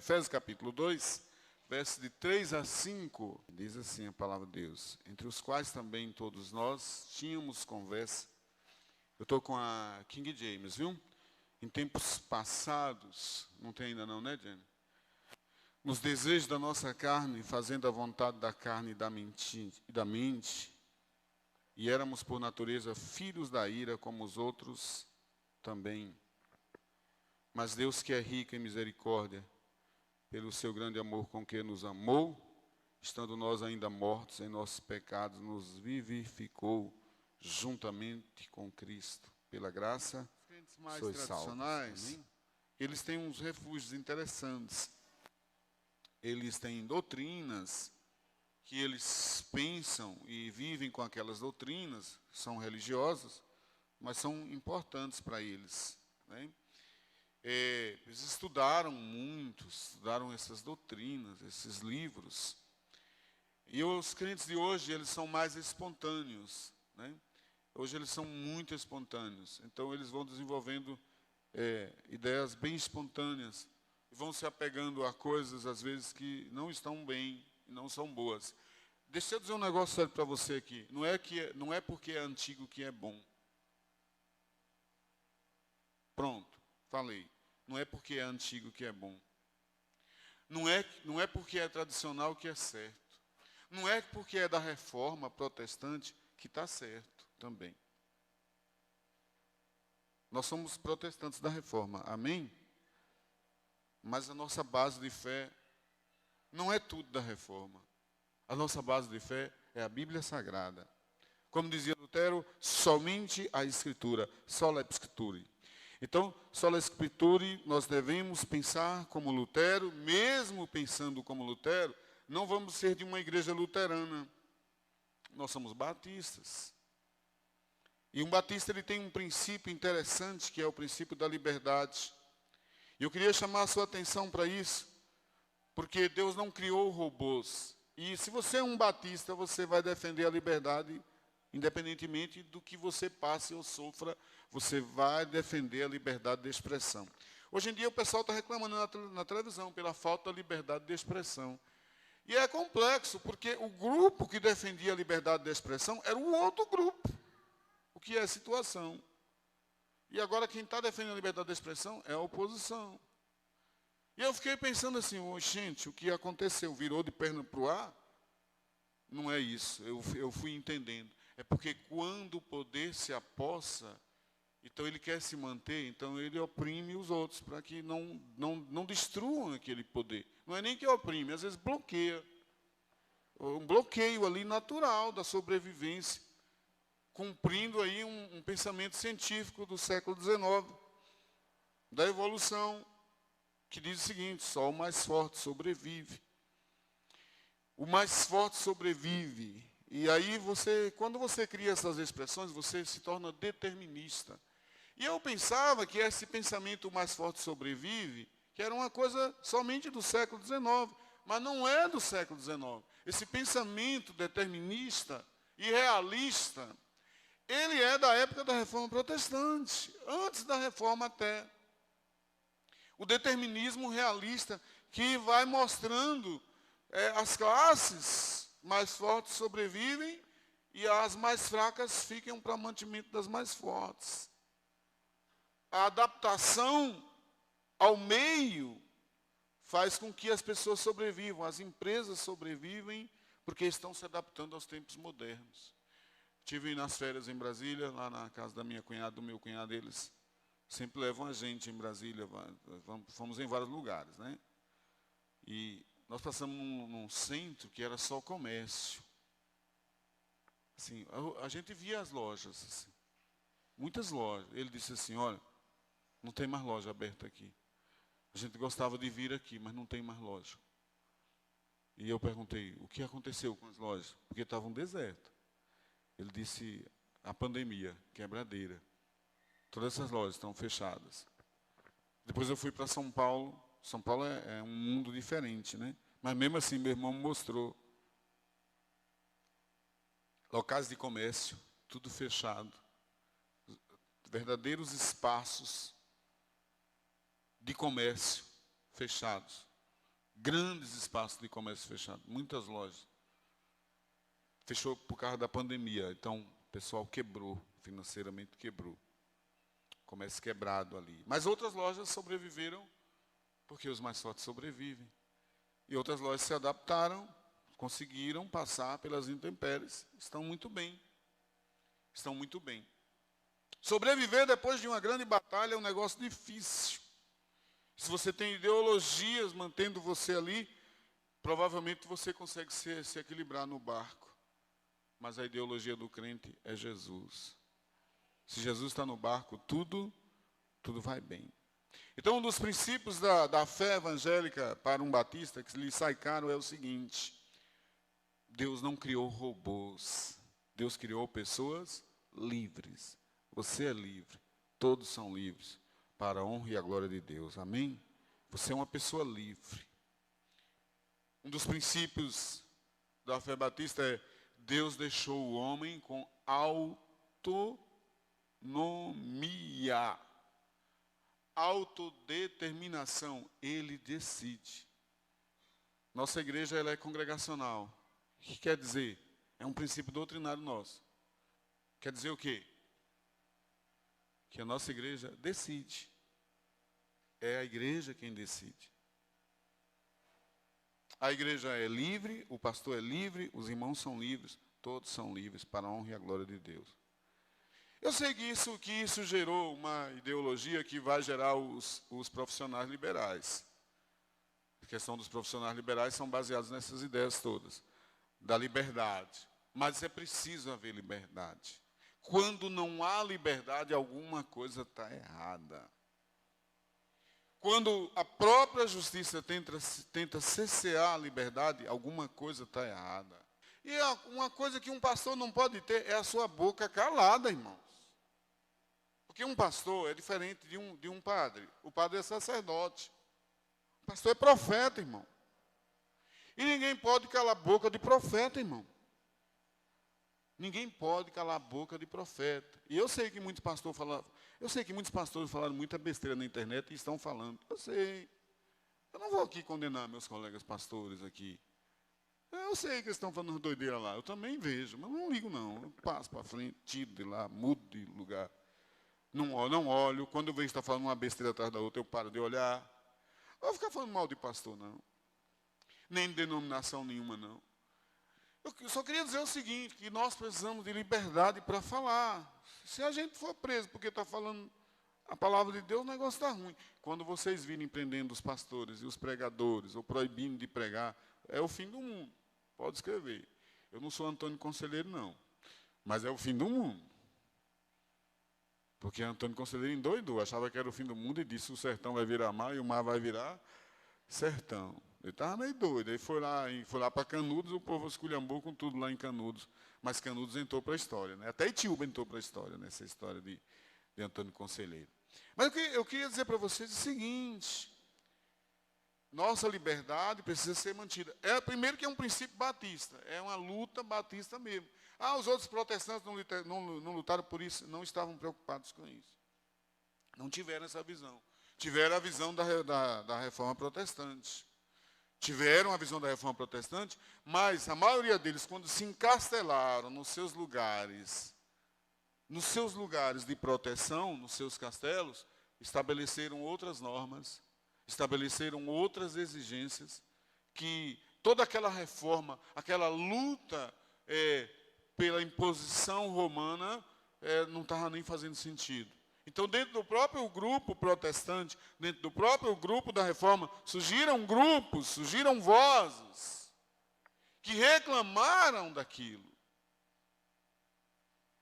Efésios capítulo 2, versos de 3 a 5, diz assim a palavra de Deus: entre os quais também todos nós tínhamos conversa. Eu estou com a King James, viu? Em tempos passados, não tem ainda não, né, Jenny? Nos desejos da nossa carne, fazendo a vontade da carne e da mente, e éramos por natureza filhos da ira, como os outros também. Mas Deus, que é rico em misericórdia, pelo seu grande amor com que nos amou, estando nós ainda mortos em nossos pecados, nos vivificou juntamente com Cristo. Pela graça, os crentes mais tradicionais, eles têm uns refúgios interessantes. Eles têm doutrinas que eles pensam e vivem com aquelas doutrinas, são religiosas, mas são importantes para eles, né? Eles estudaram muito, estudaram essas doutrinas, esses livros. E os crentes de hoje, eles são mais espontâneos, né? Hoje eles são muito espontâneos. Então eles vão desenvolvendo ideias bem espontâneas. E vão se apegando a coisas, às vezes, que não estão bem, não são boas. Deixa eu dizer um negócio sério para você aqui. Não é porque é antigo que é bom. Pronto. Falei, não é porque é antigo que é bom. Não é porque é tradicional que é certo. Não é porque é da reforma protestante que está certo também. Nós somos protestantes da reforma, amém? Mas a nossa base de fé não é tudo da reforma. A nossa base de fé é a Bíblia Sagrada. Como dizia Lutero, somente a Escritura, sola Scriptura. Então, sola Scriptura, nós devemos pensar como Lutero, mesmo pensando como Lutero, não vamos ser de uma igreja luterana. Nós somos batistas. E um batista ele tem um princípio interessante, que é o princípio da liberdade. E eu queria chamar a sua atenção para isso, porque Deus não criou robôs. E se você é um batista, você vai defender a liberdade, independentemente do que você passe ou sofra, você vai defender a liberdade de expressão. Hoje em dia o pessoal está reclamando na televisão pela falta da liberdade de expressão. E é complexo, porque o grupo que defendia a liberdade de expressão era o outro grupo, o que é a situação. E agora quem está defendendo a liberdade de expressão é a oposição. E eu fiquei pensando assim, gente, o que aconteceu? Virou de perna para o ar? Não é isso, eu fui entendendo. É porque quando o poder se apossa, então ele quer se manter, então ele oprime os outros, para que não destruam aquele poder. Não é nem que oprime, às vezes bloqueia. Um bloqueio ali natural da sobrevivência, cumprindo aí um pensamento científico do século XIX, da evolução, que diz o seguinte: só o mais forte sobrevive. O mais forte sobrevive. E aí quando você cria essas expressões, você se torna determinista. E eu pensava que esse pensamento o mais forte sobrevive, que era uma coisa somente do século XIX, mas não é do século XIX. Esse pensamento determinista e realista, ele é da época da Reforma Protestante, antes da Reforma até. O determinismo realista que vai mostrando as classes mais fortes sobrevivem e as mais fracas ficam para mantimento das mais fortes. A adaptação ao meio faz com que as pessoas sobrevivam, as empresas sobrevivem porque estão se adaptando aos tempos modernos. Estive nas férias em Brasília, lá na casa da minha cunhada, do meu cunhado, eles sempre levam a gente em Brasília, fomos em vários lugares, né? E nós passamos num centro que era só comércio. Assim, a gente via as lojas, assim, muitas lojas. Ele disse assim, olha, não tem mais loja aberta aqui. A gente gostava de vir aqui, mas não tem mais loja. E eu perguntei, o que aconteceu com as lojas? Porque estava um deserto. Ele disse, a pandemia, quebradeira. Todas essas lojas estão fechadas. Depois eu fui para São Paulo. São Paulo é um mundo diferente, né? Mas mesmo assim, meu irmão me mostrou locais de comércio, tudo fechado. Verdadeiros espaços de comércio fechados. Grandes espaços de comércio fechados, muitas lojas. Fechou por causa da pandemia, então o pessoal quebrou, financeiramente quebrou. Comércio quebrado ali. Mas outras lojas sobreviveram, porque os mais fortes sobrevivem. E outras lojas se adaptaram, conseguiram passar pelas intempéries, estão muito bem. Estão muito bem. Sobreviver depois de uma grande batalha é um negócio difícil. Se você tem ideologias mantendo você ali, provavelmente você consegue se equilibrar no barco. Mas a ideologia do crente é Jesus. Se Jesus está no barco, tudo vai bem. Então, um dos princípios da fé evangélica para um batista que lhe sai caro é o seguinte: Deus não criou robôs. Deus criou pessoas livres. Você é livre. Todos são livres para a honra e a glória de Deus. Amém? Você é uma pessoa livre. Um dos princípios da fé batista é: Deus deixou o homem com autonomia, autodeterminação. Ele decide. Nossa igreja ela é congregacional. O que quer dizer? É um princípio doutrinário nosso. Quer dizer o quê? Que a nossa igreja decide. É a igreja quem decide. A igreja é livre, o pastor é livre, os irmãos são livres, todos são livres para a honra e a glória de Deus. Eu sei que isso gerou uma ideologia que vai gerar os profissionais liberais. A questão dos profissionais liberais são baseados nessas ideias todas, da liberdade. Mas é preciso haver liberdade. Quando não há liberdade, alguma coisa está errada. Quando a própria justiça tenta cessear a liberdade, alguma coisa está errada. E uma coisa que um pastor não pode ter é a sua boca calada, irmãos. Porque um pastor é diferente de um padre. O padre é sacerdote. O pastor é profeta, irmão. E ninguém pode calar a boca de profeta, irmão. Ninguém pode calar a boca de profeta. E eu sei que muitos pastores falaram muita besteira na internet e estão falando. Eu sei. Eu não vou aqui condenar meus colegas pastores aqui. Eu sei que eles estão falando doideira lá. Eu também vejo, mas não ligo não. Eu passo para frente, tiro de lá, mudo de lugar. Não olho. Quando eu vejo que está falando uma besteira atrás da outra, eu paro de olhar. Não vou ficar falando mal de pastor, não. Nem de denominação nenhuma, não. Eu só queria dizer o seguinte, que nós precisamos de liberdade para falar. Se a gente for preso porque está falando a palavra de Deus, o negócio está ruim. Quando vocês virem prendendo os pastores e os pregadores, ou proibindo de pregar, é o fim do mundo. Pode escrever. Eu não sou Antônio Conselheiro, não. Mas é o fim do mundo. Porque Antônio Conselheiro endoidou, achava que era o fim do mundo e disse: o sertão vai virar mar e o mar vai virar sertão. Ele estava meio doido. Aí foi lá para Canudos, o povo esculhambou com tudo lá em Canudos. Mas Canudos entrou para a história. Né? Até Itiúba entrou para a história, nessa história de Antônio Conselheiro. Mas eu queria dizer para vocês o seguinte: nossa liberdade precisa ser mantida. Primeiro que é um princípio batista, é uma luta batista mesmo. Os outros protestantes não lutaram por isso, não estavam preocupados com isso. Não tiveram essa visão. Tiveram a visão da reforma protestante. Tiveram a visão da reforma protestante, mas a maioria deles, quando se encastelaram nos seus lugares de proteção, nos seus castelos, estabeleceram outras normas, estabeleceram outras exigências, que toda aquela reforma, aquela luta pela imposição romana, não estava nem fazendo sentido. Então, dentro do próprio grupo protestante, dentro do próprio grupo da reforma, surgiram grupos, surgiram vozes que reclamaram daquilo.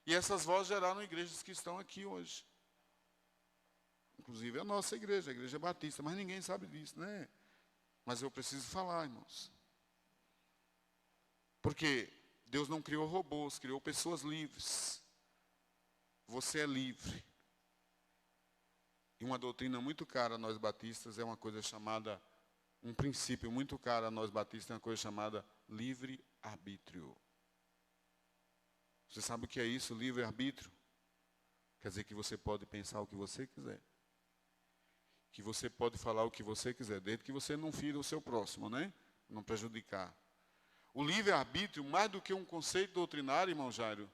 E essas vozes geraram igrejas que estão aqui hoje. Inclusive a nossa igreja, a Igreja Batista, mas ninguém sabe disso, né? Mas eu preciso falar, irmãos. Porque Deus não criou robôs, criou pessoas livres. Você é livre. E uma doutrina muito cara a nós batistas é uma coisa chamada, um princípio muito caro a nós batistas é uma coisa chamada livre-arbítrio. Você sabe o que é isso, livre-arbítrio? Quer dizer que você pode pensar o que você quiser. que você pode falar o que você quiser, desde que você não fira o seu próximo, né? Não prejudicar. O livre-arbítrio, mais do que um conceito doutrinário, irmão Jairo,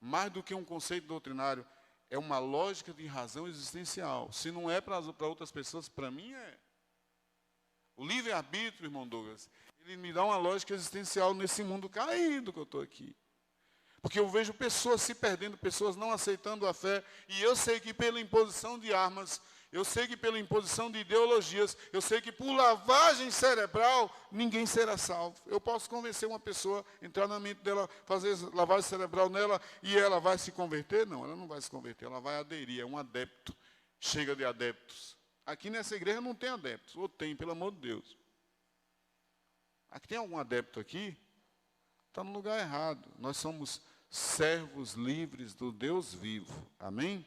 mais do que um conceito doutrinário, é uma lógica de razão existencial. Se não é para outras pessoas, para mim é. O livre-arbítrio, irmão Douglas, ele me dá uma lógica existencial nesse mundo caído que eu estou aqui. Porque eu vejo pessoas se perdendo, pessoas não aceitando a fé, e eu sei que pela imposição de armas, eu sei que pela imposição de ideologias, eu sei que por lavagem cerebral, ninguém será salvo. Eu posso convencer uma pessoa, entrar na mente dela, fazer lavagem cerebral nela, e ela vai se converter? Não, ela não vai se converter, ela vai aderir, é um adepto. Chega de adeptos. Aqui nessa igreja não tem adeptos, ou tem, pelo amor de Deus. Aqui tem algum adepto aqui? Está no lugar errado. Nós somos servos livres do Deus vivo. Amém?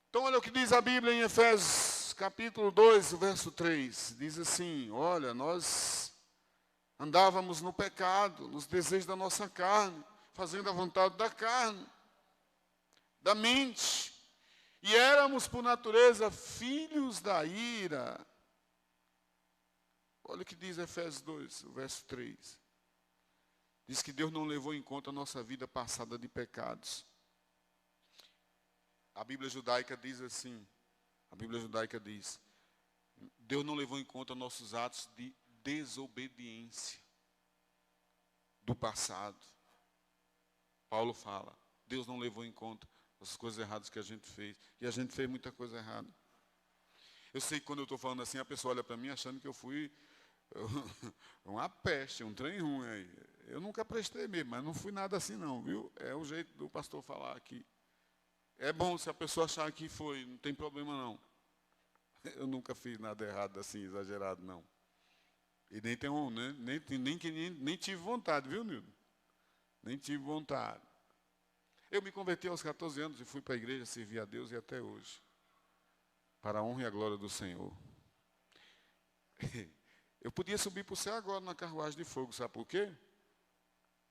Então, olha o que diz a Bíblia em Efésios, capítulo 2, verso 3. Diz assim, olha, nós andávamos no pecado, nos desejos da nossa carne, fazendo a vontade da carne, da mente. E éramos, por natureza, filhos da ira. Olha o que diz Efésios 2, o verso 3. Diz que Deus não levou em conta a nossa vida passada de pecados. A Bíblia judaica diz assim, Deus não levou em conta nossos atos de desobediência do passado. Paulo fala, Deus não levou em conta as coisas erradas que a gente fez. E a gente fez muita coisa errada. Eu sei que quando eu estou falando assim, a pessoa olha para mim achando que eu fui uma peste, um trem ruim aí. Eu nunca prestei mesmo, mas não fui nada assim não, viu? É o jeito do pastor falar aqui. É bom se a pessoa achar que foi, não tem problema não. Eu nunca fiz nada errado assim, exagerado não. E nem tenho, nem tive vontade, viu, Nildo? Nem tive vontade. Eu me converti aos 14 anos e fui para a igreja servir a Deus e até hoje. Para a honra e a glória do Senhor. Eu podia subir para o céu agora na carruagem de fogo, sabe por quê?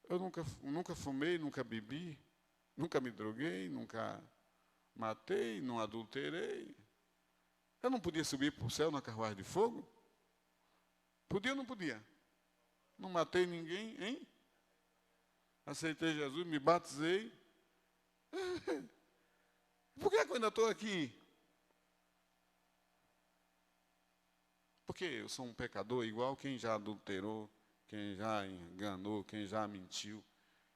Eu nunca fumei, nunca bebi, nunca me droguei, nunca matei, não adulterei. Eu não podia subir para o céu na carruagem de fogo? Podia ou não podia? Não matei ninguém, hein? Aceitei Jesus, me batizei. Por que eu ainda estou aqui? Porque eu sou um pecador igual quem já adulterou, quem já enganou, quem já mentiu,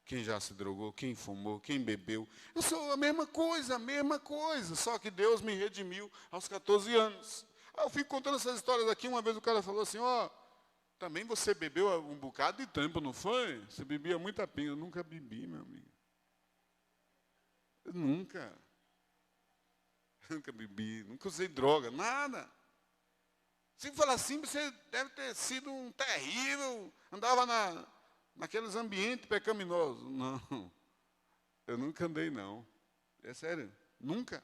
quem já se drogou, quem fumou, quem bebeu. Eu sou a mesma coisa, só que Deus me redimiu aos 14 anos. Aí eu fico contando essas histórias aqui, uma vez o cara falou assim, também você bebeu um bocado de tempo, não foi? Você bebia muita pinga. Eu nunca bebi, meu amigo. Eu nunca bebi, nunca usei droga, nada. Se falar assim, você deve ter sido um terrível, andava naqueles ambientes pecaminosos. Não, eu nunca andei, não. É sério, nunca.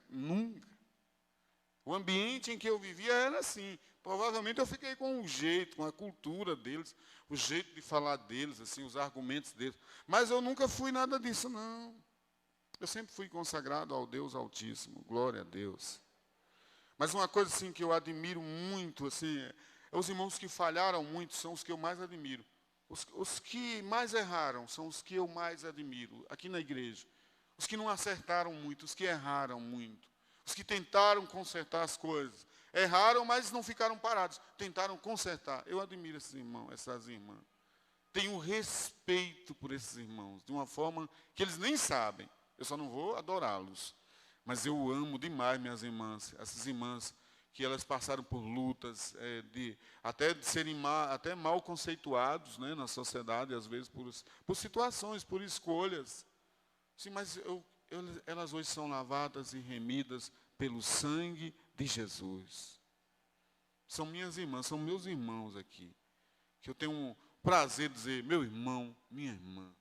O ambiente em que eu vivia era assim. Provavelmente eu fiquei com um jeito, com a cultura deles, o jeito de falar deles, assim, os argumentos deles. Mas eu nunca fui nada disso, não. Eu sempre fui consagrado ao Deus Altíssimo, glória a Deus. Mas uma coisa assim que eu admiro muito, assim, os irmãos que falharam muito são os que eu mais admiro. Os que mais erraram são os que eu mais admiro, aqui na igreja. Os que não acertaram muito, os que erraram muito. Os que tentaram consertar as coisas. Erraram, mas não ficaram parados. Tentaram consertar. Eu admiro esses irmãos, essas irmãs. Tenho respeito por esses irmãos, de uma forma que eles nem sabem. Eu só não vou adorá-los. Mas eu amo demais minhas irmãs, essas irmãs que elas passaram por lutas, até de serem até mal conceituados, né, na sociedade, às vezes por situações, por escolhas. Sim, mas elas hoje são lavadas e remidas pelo sangue de Jesus. São minhas irmãs, são meus irmãos aqui, que eu tenho um prazer de dizer, meu irmão, minha irmã.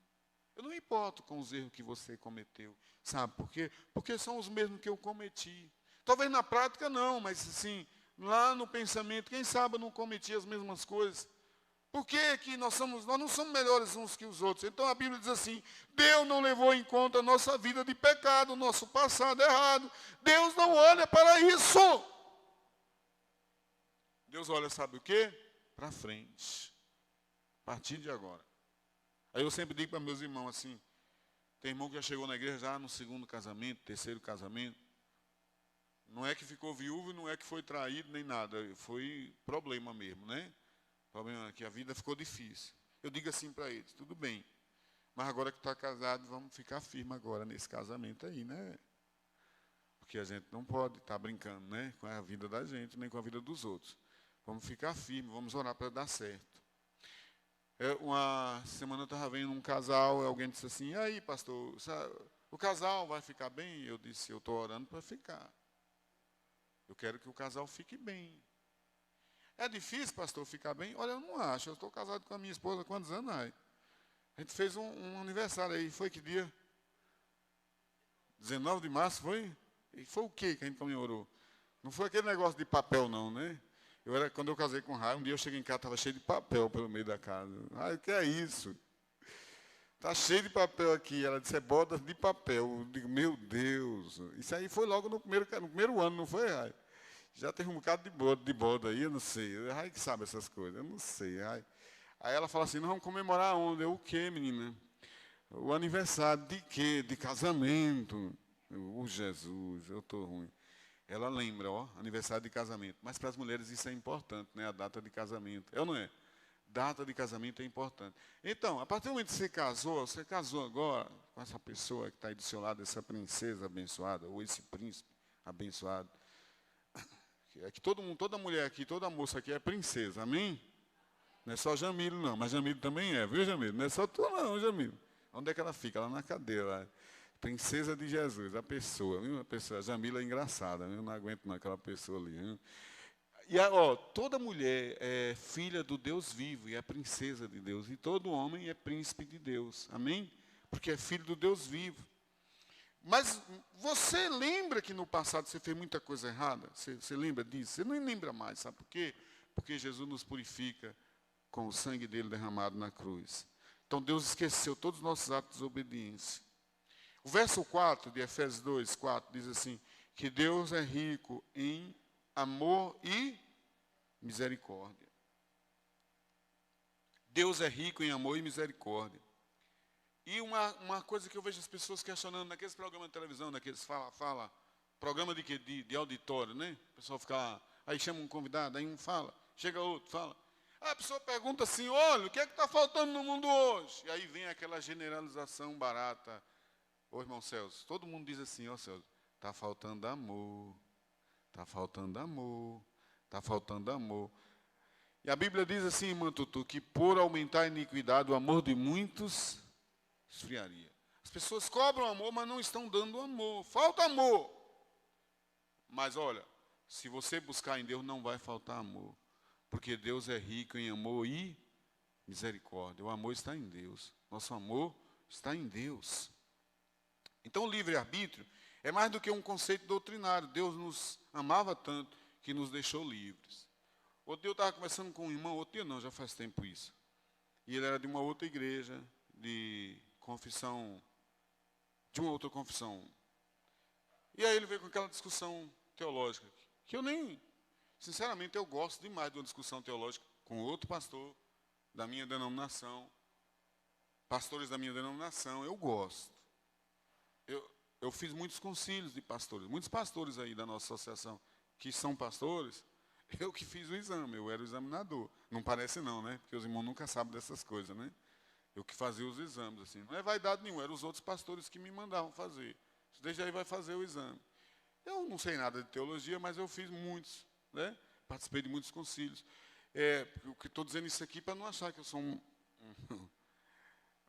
Eu não me importo com os erros que você cometeu. Sabe por quê? Porque são os mesmos que eu cometi. Talvez na prática não, mas assim, lá no pensamento, quem sabe eu não cometi as mesmas coisas. Por que que nós não somos melhores uns que os outros? Então a Bíblia diz assim, Deus não levou em conta a nossa vida de pecado, o nosso passado errado. Deus não olha para isso. Deus olha, sabe o quê? Para frente. A partir de agora. Aí eu sempre digo para meus irmãos assim, tem irmão que já chegou na igreja já no segundo casamento, terceiro casamento. Não é que ficou viúvo, não é que foi traído, nem nada. Foi problema mesmo, né? Problema é que a vida ficou difícil. Eu digo assim para eles, tudo bem. Mas agora que está casado, vamos ficar firme agora nesse casamento aí, né? Porque a gente não pode estar brincando, né? Com a vida da gente, nem com a vida dos outros. Vamos ficar firme, vamos orar para dar certo. Uma semana eu estava vendo um casal, alguém disse assim, e aí, pastor, o casal vai ficar bem? Eu disse, eu estou orando para ficar. Eu quero que o casal fique bem. É difícil, pastor, ficar bem? Olha, eu não acho. Eu estou casado com a minha esposa há quantos anos? Aí? A gente fez um aniversário aí. Foi que dia? 19 de março, foi? E foi o que a gente comemorou? Não foi aquele negócio de papel, não, né? Quando eu casei com o Raio, um dia eu cheguei em casa, estava cheio de papel pelo meio da casa. Ai, o que é isso? Está cheio de papel aqui. Ela disse, é bodas de papel. Eu digo, meu Deus. Isso aí foi logo no primeiro ano, não foi, Raio? Já teve um bocado de boda aí, eu não sei. Raio que sabe essas coisas, eu não sei. Aí ela fala assim, nós vamos comemorar onde? Eu, o quê, menina? O aniversário de quê? De casamento. Jesus, eu estou ruim. Ela lembra, aniversário de casamento. Mas para as mulheres isso é importante, né? A data de casamento. É ou não é? Data de casamento é importante. Então, a partir do momento que você casou agora com essa pessoa que está aí do seu lado, essa princesa abençoada, ou esse príncipe abençoado. É que todo mundo, toda mulher aqui, toda moça aqui é princesa, amém? Não é só Jamilo, não, mas Jamilo também é, viu, Jamilo? Não é só tu, não, Jamilo. Onde é que ela fica? Lá na cadeira, lá. Princesa de Jesus, a pessoa, viu? A pessoa, Jamila é engraçada, eu não aguento não aquela pessoa ali. Viu? E, toda mulher é filha do Deus vivo e é princesa de Deus. E todo homem é príncipe de Deus, amém? Porque é filho do Deus vivo. Mas você lembra que no passado você fez muita coisa errada? Você lembra disso? Você não lembra mais, sabe por quê? Porque Jesus nos purifica com o sangue dele derramado na cruz. Então Deus esqueceu todos os nossos atos de desobediência. O verso 4 de Efésios 2, 4 diz assim, que Deus é rico em amor e misericórdia. Deus é rico em amor e misericórdia. E uma coisa que eu vejo as pessoas questionando naqueles programas de televisão, naqueles programa de quê? De auditório, né? O pessoal fica lá, aí chama um convidado, aí um fala, chega outro, fala. Aí a pessoa pergunta assim, olha, o que é que está faltando no mundo hoje? E aí vem aquela generalização barata. Ô, irmão Celso, todo mundo diz assim, Celso, está faltando amor, está faltando amor, está faltando amor. E a Bíblia diz assim, irmão Tutu, que por aumentar a iniquidade, o amor de muitos esfriaria. As pessoas cobram amor, mas não estão dando amor. Falta amor. Mas olha, se você buscar em Deus, não vai faltar amor. Porque Deus é rico em amor e misericórdia. O amor está em Deus. Nosso amor está em Deus. Então, o livre-arbítrio é mais do que um conceito doutrinário. Deus nos amava tanto que nos deixou livres. Outro dia eu estava conversando com um irmão, outro dia não, já faz tempo isso. E ele era de uma outra igreja, de confissão, de uma outra confissão. E aí ele veio com aquela discussão teológica, que eu nem, sinceramente, eu gosto demais de uma discussão teológica com outro pastor da minha denominação, pastores da minha denominação, eu gosto. Eu fiz muitos concílios de pastores, muitos pastores aí da nossa associação, que são pastores, eu que fiz o exame, eu era o examinador. Não parece não, né? Porque os irmãos nunca sabem dessas coisas, né? Eu que fazia os exames, assim. Não é vaidade nenhuma, eram os outros pastores que me mandavam fazer. Desde aí vai fazer o exame. Eu não sei nada de teologia, mas eu fiz muitos, né? Participei de muitos concílios. Eu estou dizendo isso aqui para não achar que eu sou um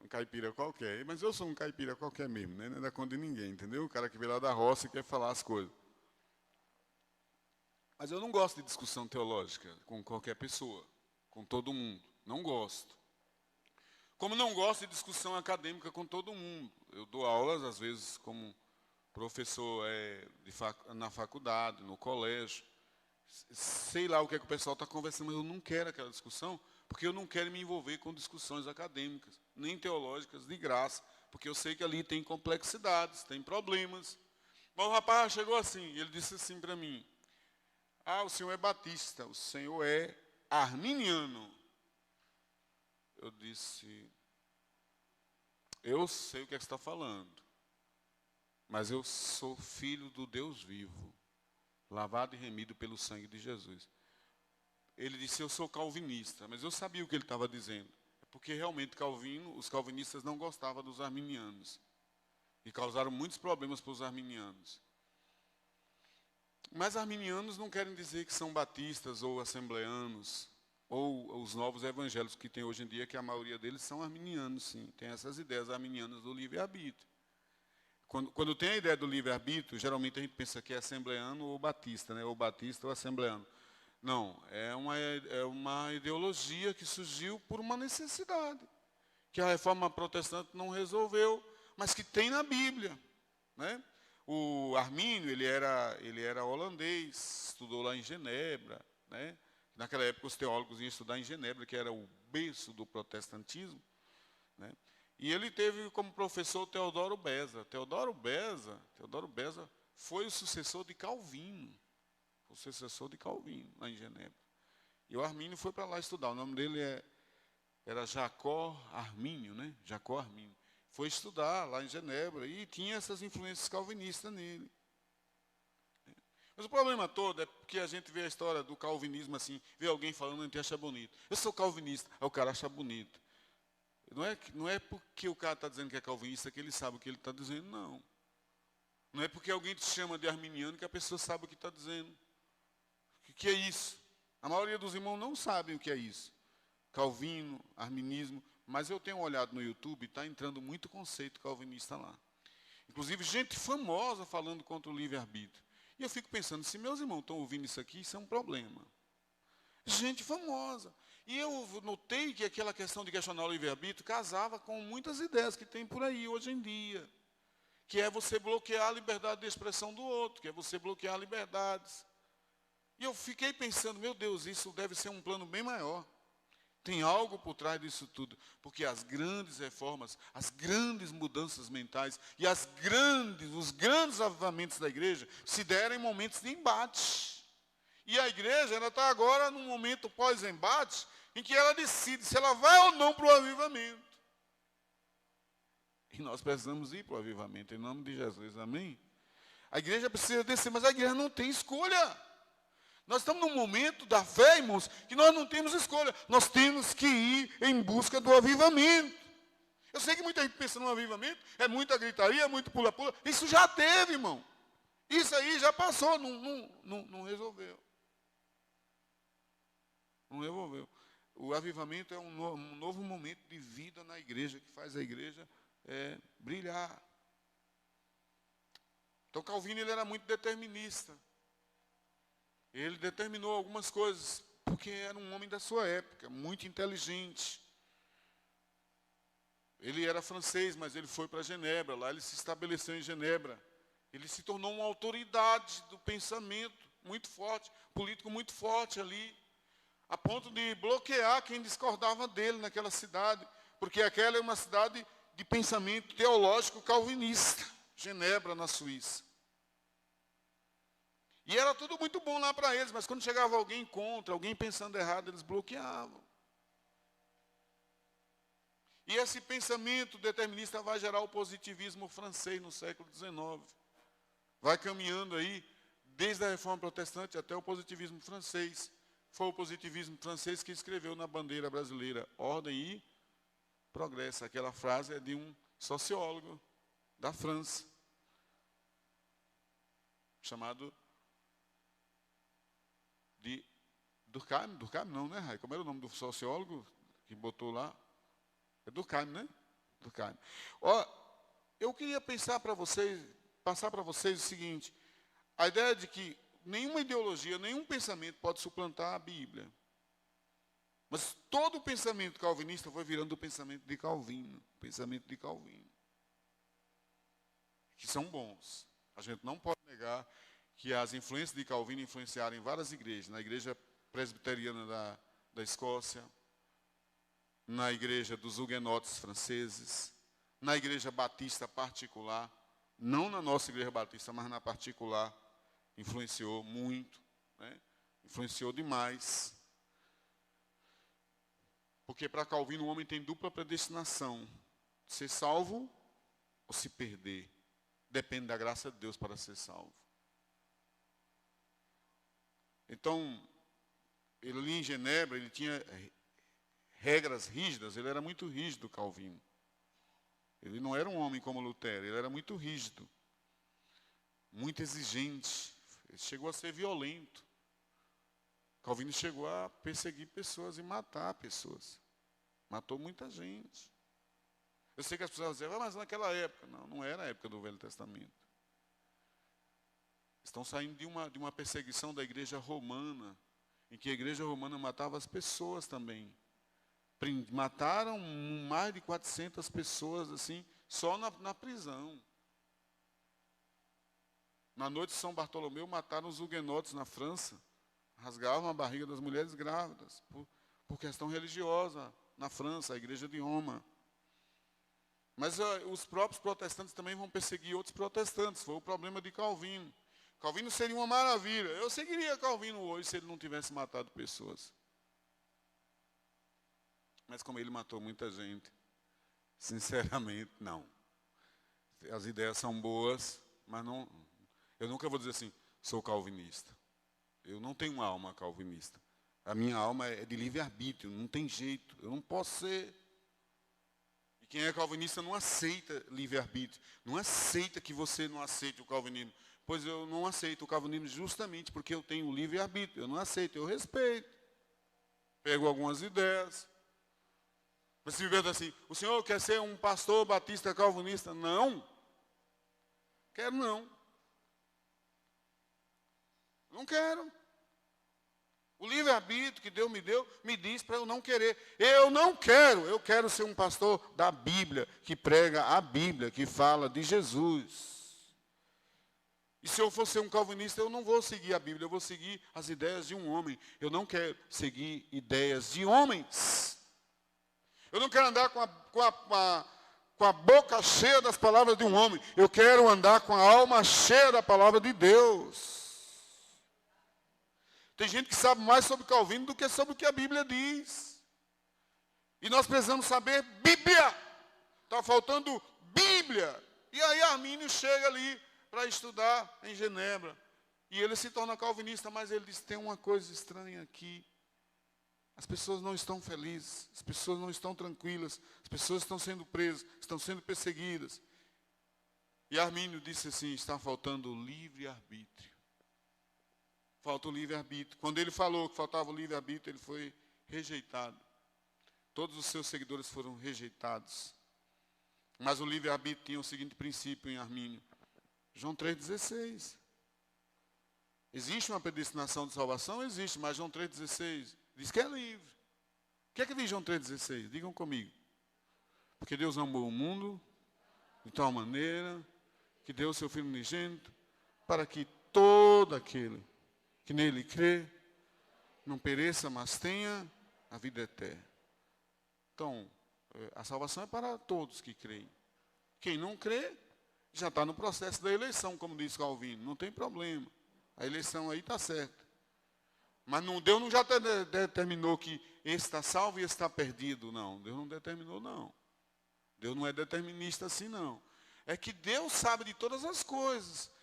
caipira qualquer. Mas eu sou um caipira qualquer mesmo, né? Não é da conta de ninguém, entendeu? O cara que veio lá da roça e quer falar as coisas. Mas eu não gosto de discussão teológica com qualquer pessoa, com todo mundo. Não gosto. Como não gosto de discussão acadêmica com todo mundo. Eu dou aulas, às vezes, como professor na faculdade, no colégio. Sei lá o que é que o pessoal está conversando, mas eu não quero aquela discussão, porque eu não quero me envolver com discussões acadêmicas, nem teológicas, de graça, porque eu sei que ali tem complexidades, tem problemas. Mas o rapaz chegou assim, ele disse assim para mim, Ah, o senhor é batista, o senhor é arminiano. Eu disse, eu sei o que é que você está falando, mas eu sou filho do Deus vivo, lavado e remido pelo sangue de Jesus. Ele disse, eu sou calvinista, mas eu sabia o que ele estava dizendo. É porque realmente os calvinistas não gostavam dos arminianos. E causaram muitos problemas para os arminianos. Mas arminianos não querem dizer que são batistas ou assembleanos, ou os novos evangélicos que tem hoje em dia, que a maioria deles são arminianos, sim. Tem essas ideias arminianas do livre-arbítrio. Quando tem a ideia do livre-arbítrio, geralmente a gente pensa que é assembleano ou batista, né? Ou batista ou assembleano. Não, é uma ideologia que surgiu por uma necessidade, que a reforma protestante não resolveu, mas que tem na Bíblia, né? O Armínio, ele era holandês, estudou lá em Genebra, né? Naquela época os teólogos iam estudar em Genebra, que era o berço do protestantismo, né? E ele teve como professor Teodoro Beza. Teodoro Beza foi o sucessor de Calvino. O sucessor de Calvino, lá em Genebra. E o Armínio foi para lá estudar. O nome dele era Jacó Armínio, né? Jacó Armínio. Foi estudar lá em Genebra e tinha essas influências calvinistas nele. Mas o problema todo é porque a gente vê a história do calvinismo assim, vê alguém falando e a gente acha bonito. Eu sou calvinista, aí o cara acha bonito. Não é porque o cara está dizendo que é calvinista que ele sabe o que ele está dizendo, não. Não é porque alguém te chama de arminiano que a pessoa sabe o que está dizendo. O que é isso? A maioria dos irmãos não sabem o que é isso. Calvino, arminismo, mas eu tenho olhado no YouTube e está entrando muito conceito calvinista lá. Inclusive gente famosa falando contra o livre-arbítrio. E eu fico pensando, se meus irmãos estão ouvindo isso aqui, isso é um problema. Gente famosa. E eu notei que aquela questão de questionar o livre-arbítrio casava com muitas ideias que tem por aí hoje em dia. Que é você bloquear a liberdade de expressão do outro, que é você bloquear liberdades. E eu fiquei pensando, meu Deus, isso deve ser um plano bem maior. Tem algo por trás disso tudo, porque as grandes reformas, as grandes mudanças mentais e os grandes avivamentos da igreja se deram em momentos de embate. E a igreja ela está agora num momento pós-embate em que ela decide se ela vai ou não para o avivamento. E nós precisamos ir para o avivamento, em nome de Jesus, amém? A igreja precisa descer, mas a igreja não tem escolha. Nós estamos num momento da fé, irmãos, que nós não temos escolha. Nós temos que ir em busca do avivamento. Eu sei que muita gente pensa no avivamento, é muita gritaria, é muito pula-pula. Isso já teve, irmão. Isso aí já passou, não resolveu. Não resolveu. O avivamento é um novo momento de vida na igreja, que faz a igreja brilhar. Então Calvino ele era muito determinista. Ele determinou algumas coisas, porque era um homem da sua época, muito inteligente. Ele era francês, mas ele foi para Genebra, lá ele se estabeleceu em Genebra. Ele se tornou uma autoridade do pensamento muito forte, político muito forte ali, a ponto de bloquear quem discordava dele naquela cidade, porque aquela é uma cidade de pensamento teológico calvinista, Genebra, na Suíça. E era tudo muito bom lá para eles, mas quando chegava alguém contra, alguém pensando errado, eles bloqueavam. E esse pensamento determinista vai gerar o positivismo francês no século XIX. Vai caminhando aí, desde a Reforma Protestante até o positivismo francês. Foi o positivismo francês que escreveu na bandeira brasileira ordem e progresso. Aquela frase é de um sociólogo da França, chamado de Durkheim não, né, Rai? Como era o nome do sociólogo que botou lá? É Durkheim, né? Durkheim. Ó, eu queria passar para vocês o seguinte, a ideia de que nenhuma ideologia, nenhum pensamento pode suplantar a Bíblia. Mas todo o pensamento calvinista foi virando o pensamento de Calvino, que são bons. A gente não pode negar que as influências de Calvino influenciaram em várias igrejas, na igreja presbiteriana da Escócia, na igreja dos huguenotes franceses, na igreja batista particular, não na nossa igreja batista, mas na particular, influenciou muito, né? Influenciou demais. Porque para Calvino o homem tem dupla predestinação. Ser salvo ou se perder. Depende da graça de Deus para ser salvo. Então, ele ali em Genebra, ele tinha regras rígidas, ele era muito rígido, Calvino. Ele não era um homem como Lutero, ele era muito rígido, muito exigente. Ele chegou a ser violento. Calvino chegou a perseguir pessoas e matar pessoas. Matou muita gente. Eu sei que as pessoas dizem, mas naquela época. Não, não era a época do Velho Testamento. Estão saindo de uma perseguição da igreja romana, em que a igreja romana matava as pessoas também. Mataram mais de 400 pessoas, assim, só na prisão. Na noite de São Bartolomeu, mataram os huguenotes na França. Rasgavam a barriga das mulheres grávidas, por questão religiosa, na França, a igreja de Roma. Mas os próprios protestantes também vão perseguir outros protestantes. Foi o problema de Calvino. Calvino seria uma maravilha. Eu seguiria Calvino hoje se ele não tivesse matado pessoas. Mas como ele matou muita gente, sinceramente, não. As ideias são boas, mas não, eu nunca vou dizer assim, sou calvinista. Eu não tenho uma alma calvinista. A minha alma é de livre-arbítrio, não tem jeito. Eu não posso ser. E quem é calvinista não aceita livre-arbítrio. Não aceita que você não aceite o calvinismo. Pois eu não aceito o calvinismo justamente porque eu tenho livre-arbítrio. Eu não aceito, eu respeito. Pego algumas ideias. Mas se viver assim, o senhor quer ser um pastor batista calvinista? Não. Quero não. Não quero. O livre-arbítrio que Deus me deu, me diz para eu não querer. Eu não quero. Eu quero ser um pastor da Bíblia, que prega a Bíblia, que fala de Jesus. E se eu for ser um calvinista, eu não vou seguir a Bíblia, eu vou seguir as ideias de um homem. Eu não quero seguir ideias de homens. Eu não quero andar com a boca cheia das palavras de um homem. Eu quero andar com a alma cheia da palavra de Deus. Tem gente que sabe mais sobre Calvino do que sobre o que a Bíblia diz. E nós precisamos saber Bíblia. Está faltando Bíblia. E aí Armínio chega ali para estudar em Genebra. E ele se torna calvinista, mas ele diz, tem uma coisa estranha aqui. As pessoas não estão felizes, as pessoas não estão tranquilas, as pessoas estão sendo presas, estão sendo perseguidas. E Armínio disse assim, está faltando o livre-arbítrio. Falta o livre-arbítrio. Quando ele falou que faltava o livre-arbítrio, ele foi rejeitado. Todos os seus seguidores foram rejeitados. Mas o livre-arbítrio tinha o seguinte princípio em Armínio. João 3,16. Existe uma predestinação de salvação? Existe, mas João 3,16 diz que é livre. O que é que diz João 3,16? Digam comigo. Porque Deus amou o mundo de tal maneira que deu o seu Filho unigênito para que todo aquele que nele crê não pereça, mas tenha a vida eterna. Então, a salvação é para todos que creem. Quem não crê, já está no processo da eleição, como diz Calvino. Não tem problema. A eleição aí está certa. Mas Deus não já determinou que esse está salvo e esse está perdido, não. Deus não determinou, não. Deus não é determinista assim, não. É que Deus sabe de todas as coisas.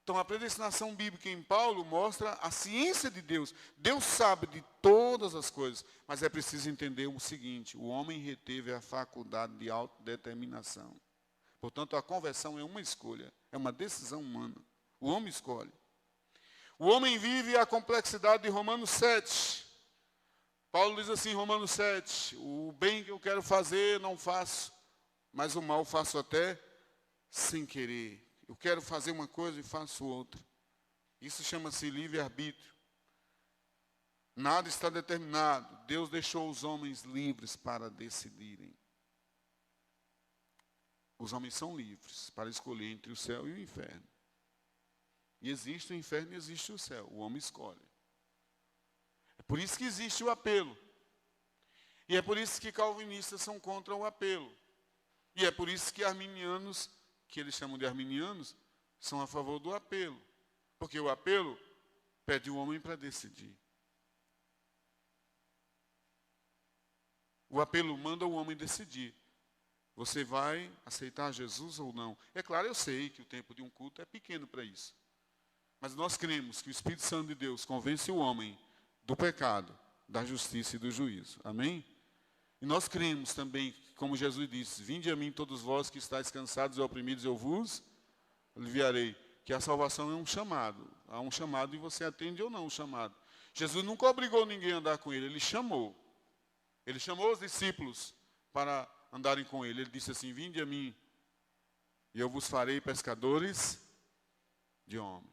Então, a predestinação bíblica em Paulo mostra a ciência de Deus. Deus sabe de todas as coisas. Mas é preciso entender o seguinte, o homem reteve a faculdade de autodeterminação. Portanto, a conversão é uma escolha, é uma decisão humana. O homem escolhe. O homem vive a complexidade de Romanos 7. Paulo diz assim em Romanos 7, o bem que eu quero fazer não faço, mas o mal faço até sem querer. Eu quero fazer uma coisa e faço outra. Isso chama-se livre-arbítrio. Nada está determinado. Deus deixou os homens livres para decidirem. Os homens são livres para escolher entre o céu e o inferno. E existe o inferno e existe o céu. O homem escolhe. É por isso que existe o apelo. E é por isso que calvinistas são contra o apelo. E é por isso que arminianos, que eles chamam de arminianos, são a favor do apelo. Porque o apelo pede o homem para decidir. O apelo manda o homem decidir. Você vai aceitar Jesus ou não? É claro, eu sei que o tempo de um culto é pequeno para isso. Mas nós cremos que o Espírito Santo de Deus convence o homem do pecado, da justiça e do juízo. Amém? E nós cremos também, como Jesus disse, vinde a mim todos vós que estáis cansados e oprimidos, eu vos aliviarei. Que a salvação é um chamado. Há um chamado e você atende ou não o chamado. Jesus nunca obrigou ninguém a andar com ele, ele chamou. Ele chamou os discípulos para andarem com ele. Ele disse assim, vinde a mim e eu vos farei pescadores de homens.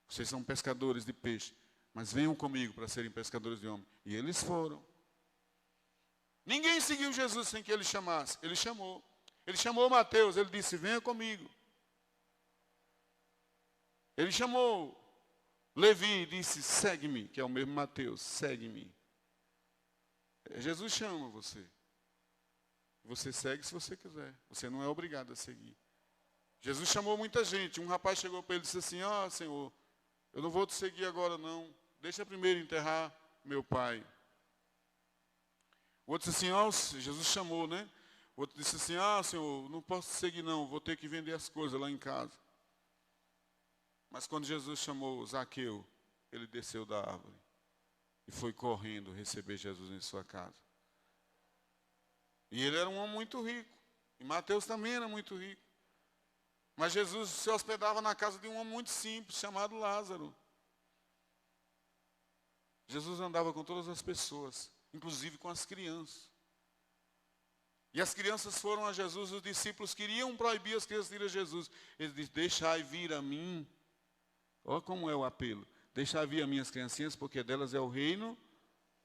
Vocês são pescadores de peixe, mas venham comigo para serem pescadores de homens. E eles foram. Ninguém seguiu Jesus sem que ele chamasse. Ele chamou. Ele chamou Mateus, ele disse, venha comigo. Ele chamou Levi e disse, segue-me, que é o mesmo Mateus, segue-me. Jesus chama você. Você segue se você quiser. Você não é obrigado a seguir. Jesus chamou muita gente. Um rapaz chegou para ele e disse assim, Senhor, eu não vou te seguir agora não. Deixa primeiro enterrar meu pai. O outro disse assim, Jesus chamou, né? O outro disse assim, Senhor, não posso te seguir não, vou ter que vender as coisas lá em casa. Mas quando Jesus chamou Zaqueu, ele desceu da árvore e foi correndo receber Jesus em sua casa. E ele era um homem muito rico. E Mateus também era muito rico. Mas Jesus se hospedava na casa de um homem muito simples, chamado Lázaro. Jesus andava com todas as pessoas, inclusive com as crianças. E as crianças foram a Jesus, os discípulos queriam proibir as crianças de ir a Jesus. Ele disse, deixai vir a mim. Olha como é o apelo. Deixai vir a mim as criancinhas, porque delas é o reino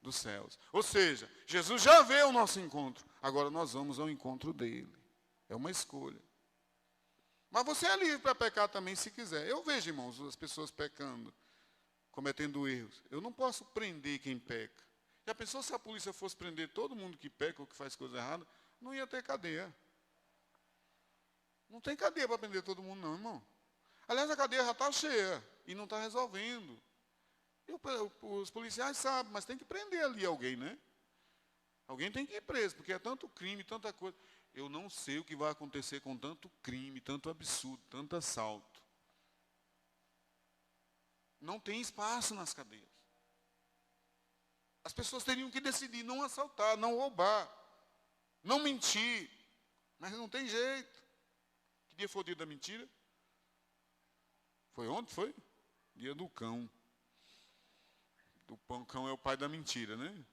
dos céus. Ou seja, Jesus já veio ao nosso encontro. Agora nós vamos ao encontro dele. É uma escolha. Mas você é livre para pecar também se quiser. Eu vejo, irmãos, as pessoas pecando, cometendo erros. Eu não posso prender quem peca. Já pensou se a polícia fosse prender todo mundo que peca ou que faz coisa errada? Não ia ter cadeia. Não tem cadeia para prender todo mundo não, irmão. Aliás, a cadeia já está cheia e não está resolvendo. Os policiais sabem, mas tem que prender ali alguém, né? Alguém tem que ir preso, porque é tanto crime, tanta coisa. Eu não sei o que vai acontecer com tanto crime, tanto absurdo, tanto assalto. Não tem espaço nas cadeias. As pessoas teriam que decidir não assaltar, não roubar, não mentir. Mas não tem jeito. Que dia foi o dia da mentira? Foi ontem, foi? Dia do cão. O cão é o pai da mentira, né?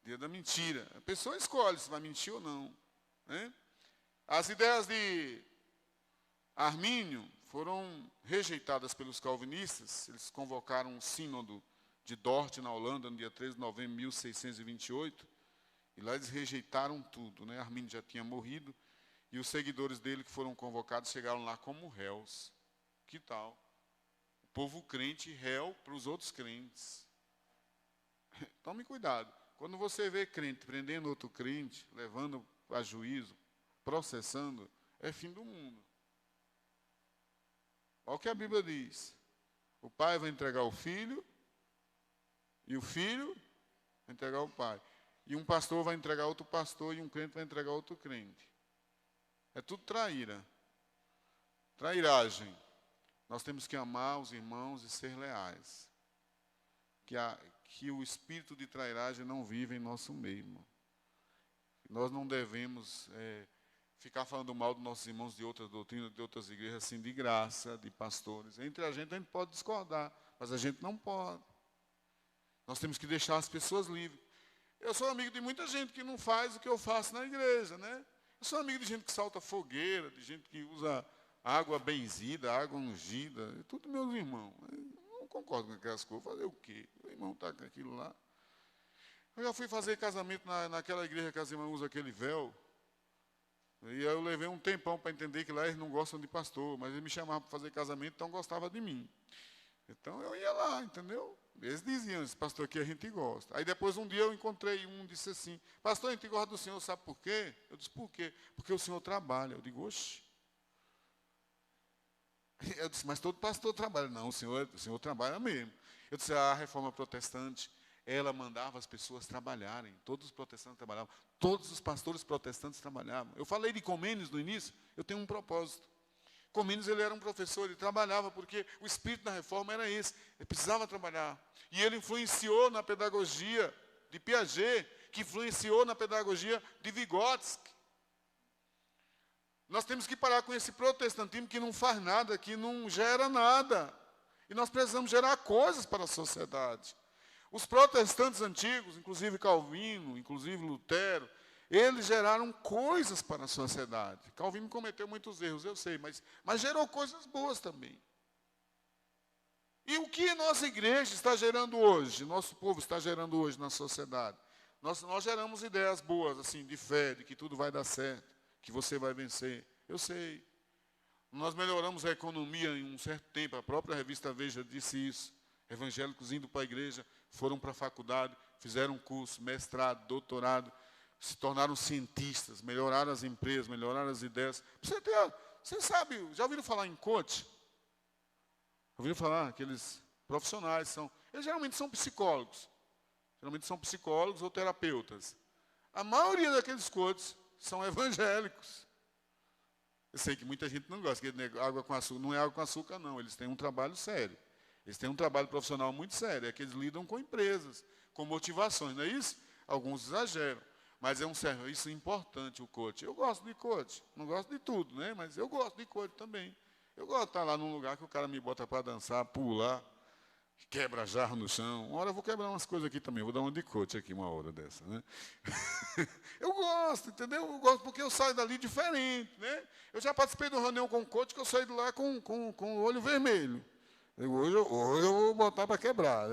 Dia da mentira. A pessoa escolhe se vai mentir ou não. Né? As ideias de Armínio foram rejeitadas pelos calvinistas. Eles convocaram um sínodo de Dort, na Holanda, no dia 13 de novembro de 1628. E lá eles rejeitaram tudo. Né? Armínio já tinha morrido. E os seguidores dele que foram convocados chegaram lá como réus. Que tal? O povo crente réu para os outros crentes. Tome cuidado. Quando você vê crente prendendo outro crente, levando a juízo, processando, é fim do mundo. Olha o que a Bíblia diz. O pai vai entregar o filho, e o filho vai entregar o pai. E um pastor vai entregar outro pastor, e um crente vai entregar outro crente. É tudo traíra. Trairagem. Nós temos que amar os irmãos e ser leais. Que o espírito de trairagem não vive em nosso meio. Nós não devemos ficar falando mal dos nossos irmãos de outras doutrinas, de outras igrejas, assim, de graça, de pastores. Entre a gente pode discordar, mas a gente não pode. Nós temos que deixar as pessoas livres. Eu sou amigo de muita gente que não faz o que eu faço na igreja, né? Eu sou amigo de gente que salta fogueira, de gente que usa água benzida, água ungida, é tudo meus irmãos. Eu não concordo com aquelas coisas. Fazer o quê? O irmão está com aquilo lá. Eu já fui fazer casamento naquela igreja que as irmãs usam aquele véu. E aí eu levei um tempão para entender que lá eles não gostam de pastor, mas eles me chamavam para fazer casamento, então gostavam de mim. Então eu ia lá, entendeu? Eles diziam, esse pastor aqui a gente gosta. Aí depois um dia eu encontrei um, disse assim, pastor, a gente gosta do senhor, sabe por quê? Eu disse, por quê? Porque o senhor trabalha. Eu digo, oxe. Eu disse, mas todo pastor trabalha. Não, o senhor trabalha mesmo. Eu disse, a reforma protestante ela mandava as pessoas trabalharem. Todos os protestantes trabalhavam. Todos os pastores protestantes trabalhavam. Eu falei de Comênios no início, eu tenho um propósito. Comênios, ele era um professor, ele trabalhava porque o espírito da reforma era esse. Ele precisava trabalhar. E ele influenciou na pedagogia de Piaget, que influenciou na pedagogia de Vygotsky. Nós temos que parar com esse protestantismo que não faz nada, que não gera nada. E nós precisamos gerar coisas para a sociedade. Os protestantes antigos, inclusive Calvino, inclusive Lutero, eles geraram coisas para a sociedade. Calvino cometeu muitos erros, eu sei, mas gerou coisas boas também. E o que nossa igreja está gerando hoje, nosso povo está gerando hoje na sociedade? Nós geramos ideias boas, assim, de fé, de que tudo vai dar certo, que você vai vencer. Eu sei. Nós melhoramos a economia em um certo tempo, a própria revista Veja disse isso. Evangélicos indo para a igreja, foram para a faculdade, fizeram curso, mestrado, doutorado, se tornaram cientistas, melhoraram as empresas, melhoraram as ideias. Você sabe, já ouviram falar em coach? Ouviram falar? Aqueles profissionais, eles geralmente são psicólogos. Geralmente são psicólogos ou terapeutas. A maioria daqueles coaches são evangélicos. Eu sei que muita gente não gosta, que água com açúcar, não é água com açúcar, não. Eles têm um trabalho sério. Eles têm um trabalho profissional muito sério. É que eles lidam com empresas, com motivações, não é isso? Alguns exageram. Mas é um serviço importante o coach. Eu gosto de coach. Não gosto de tudo, né? Mas eu gosto de coach também. Eu gosto de estar lá num lugar que o cara me bota para dançar, pular, quebra jarro no chão. Uma hora eu vou quebrar umas coisas aqui também. Vou dar uma de coach aqui uma hora dessa, né? Eu gosto, entendeu? Eu gosto porque eu saio dali diferente, né? Eu já participei de uma reunião com o coach que eu saí de lá com o olho vermelho. Hoje eu vou botar para quebrar.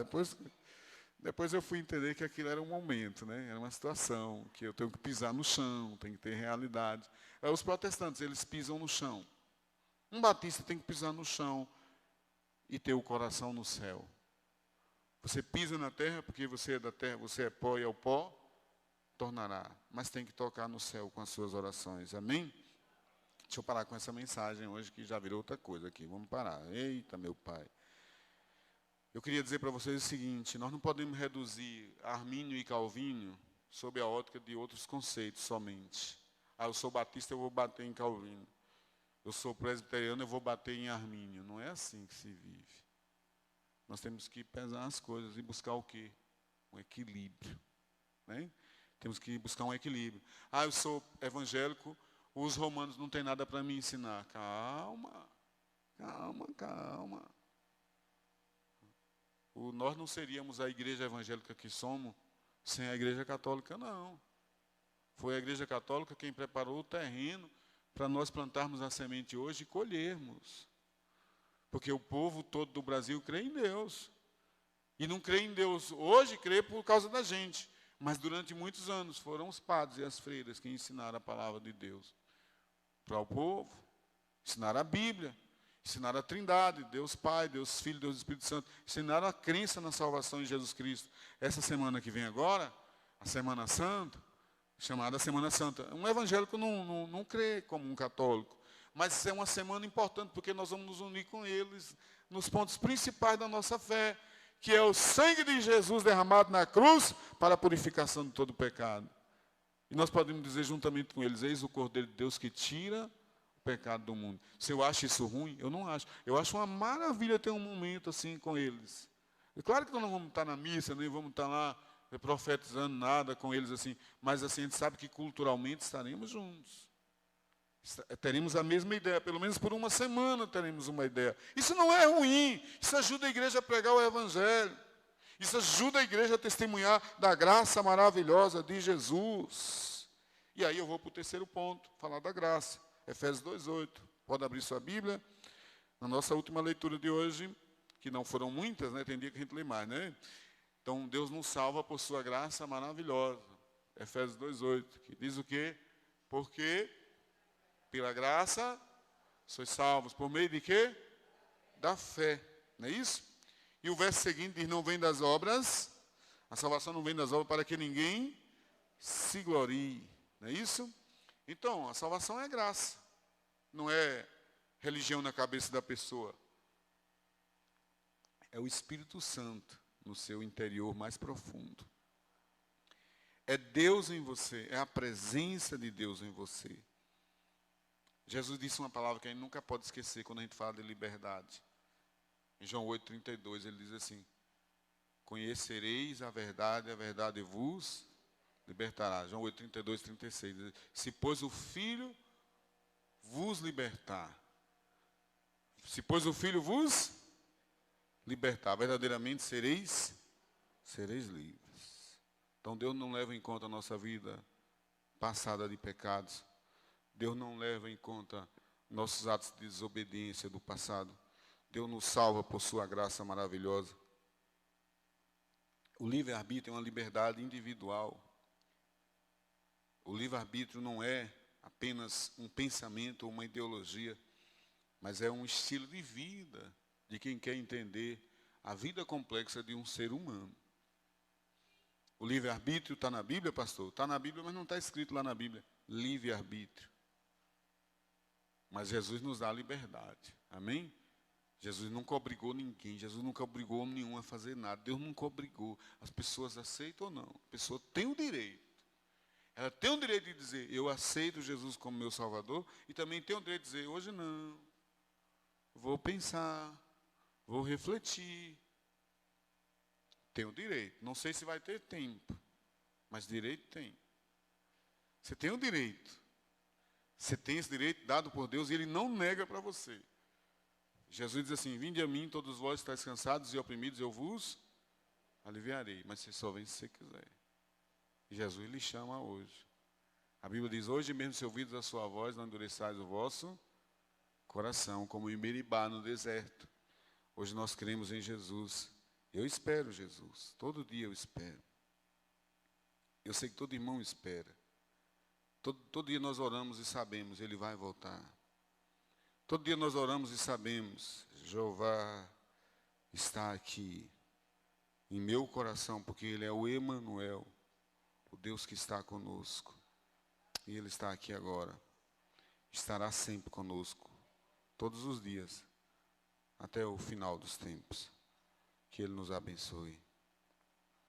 Depois eu fui entender que aquilo era um momento, né? Era uma situação, que eu tenho que pisar no chão, tem que ter realidade. Os protestantes, eles pisam no chão. Um batista tem que pisar no chão e ter o coração no céu. Você pisa na terra, porque você é da terra, você é pó e ao pó, tornará. Mas tem que tocar no céu com as suas orações. Amém? Deixa eu parar com essa mensagem hoje, que já virou outra coisa aqui. Vamos parar. Eita, meu pai. Eu queria dizer para vocês o seguinte, nós não podemos reduzir Armínio e Calvino sob a ótica de outros conceitos somente. Eu sou batista, eu vou bater em Calvino. Eu sou presbiteriano, eu vou bater em Armínio. Não é assim que se vive. Nós temos que pesar as coisas e buscar o quê? Um equilíbrio. Né? Temos que buscar um equilíbrio. Eu sou evangélico, os romanos não têm nada para me ensinar. Calma. Nós não seríamos a igreja evangélica que somos sem a igreja católica, não. Foi a igreja católica quem preparou o terreno para nós plantarmos a semente hoje e colhermos. Porque o povo todo do Brasil crê em Deus. E não crê em Deus hoje, crê por causa da gente. Mas durante muitos anos foram os padres e as freiras que ensinaram a palavra de Deus para o povo. Ensinaram a Bíblia. Ensinaram a Trindade, Deus Pai, Deus Filho, Deus Espírito Santo. Ensinaram a crença na salvação em Jesus Cristo. Essa semana que vem agora, a Semana Santa, chamada Semana Santa. Um evangélico não crê como um católico. Mas isso é uma semana importante, porque nós vamos nos unir com eles nos pontos principais da nossa fé, que é o sangue de Jesus derramado na cruz para a purificação de todo pecado. E nós podemos dizer juntamente com eles, eis o Cordeiro de Deus que tira o pecado do mundo. Se eu acho isso ruim, eu não acho. Eu acho uma maravilha ter um momento assim com eles. É claro que nós não vamos estar na missa, nem vamos estar lá profetizando nada com eles assim, mas assim a gente sabe que culturalmente estaremos juntos. Teremos a mesma ideia, pelo menos por uma semana teremos uma ideia. Isso não é ruim, isso ajuda a igreja a pregar o Evangelho. Isso ajuda a igreja a testemunhar da graça maravilhosa de Jesus. E aí eu vou para o terceiro ponto, falar da graça. Efésios 2:8. Pode abrir sua Bíblia. Na nossa última leitura de hoje, que não foram muitas, né? Tem dia que a gente lê mais, né? Então, Deus nos salva por sua graça maravilhosa. Efésios 2:8, que diz o quê? Porque pela graça sois salvos. Por meio de quê? Da fé. Não é isso? E o verso seguinte diz, não vem das obras, a salvação não vem das obras para que ninguém se glorie. Não é isso? Então, a salvação é graça. Não é religião na cabeça da pessoa. É o Espírito Santo no seu interior mais profundo. É Deus em você, é a presença de Deus em você. Jesus disse uma palavra que a gente nunca pode esquecer quando a gente fala de liberdade. Em João 8,32, ele diz assim: conhecereis a verdade vos libertará. João 8,32, 36. Diz, se pois o Filho vos libertar, verdadeiramente sereis livres. Então Deus não leva em conta a nossa vida passada de pecados. Deus não leva em conta nossos atos de desobediência do passado. Deus nos salva por sua graça maravilhosa. O livre-arbítrio é uma liberdade individual. O livre-arbítrio não é apenas um pensamento ou uma ideologia, mas é um estilo de vida de quem quer entender a vida complexa de um ser humano. O livre-arbítrio está na Bíblia, pastor? Está na Bíblia, mas não está escrito lá na Bíblia. Livre-arbítrio. Mas Jesus nos dá a liberdade. Amém? Jesus nunca obrigou ninguém. Jesus nunca obrigou nenhum a fazer nada. Deus nunca obrigou. As pessoas aceitam ou não. A pessoa tem o direito. Ela tem o direito de dizer, eu aceito Jesus como meu Salvador. E também tem o direito de dizer, hoje não. Vou pensar. Vou refletir. Tem o direito. Não sei se vai ter tempo. Mas direito tem. Você tem o direito. Você tem esse direito dado por Deus e Ele não nega para você. Jesus diz assim, vinde a mim, todos vós estáis cansados e oprimidos, eu vos aliviarei. Mas você só vem se você quiser. E Jesus lhe chama hoje. A Bíblia diz, hoje mesmo se ouvides a sua voz, não endureçais o vosso coração, como em Meribá, no deserto. Hoje nós cremos em Jesus. Eu espero Jesus. Todo dia eu espero. Eu sei que todo irmão espera. Todo dia nós oramos e sabemos, Ele vai voltar. Todo dia nós oramos e sabemos, Jeová está aqui em meu coração, porque Ele é o Emanuel, o Deus que está conosco. E Ele está aqui agora. Estará sempre conosco, todos os dias, até o final dos tempos. Que Ele nos abençoe.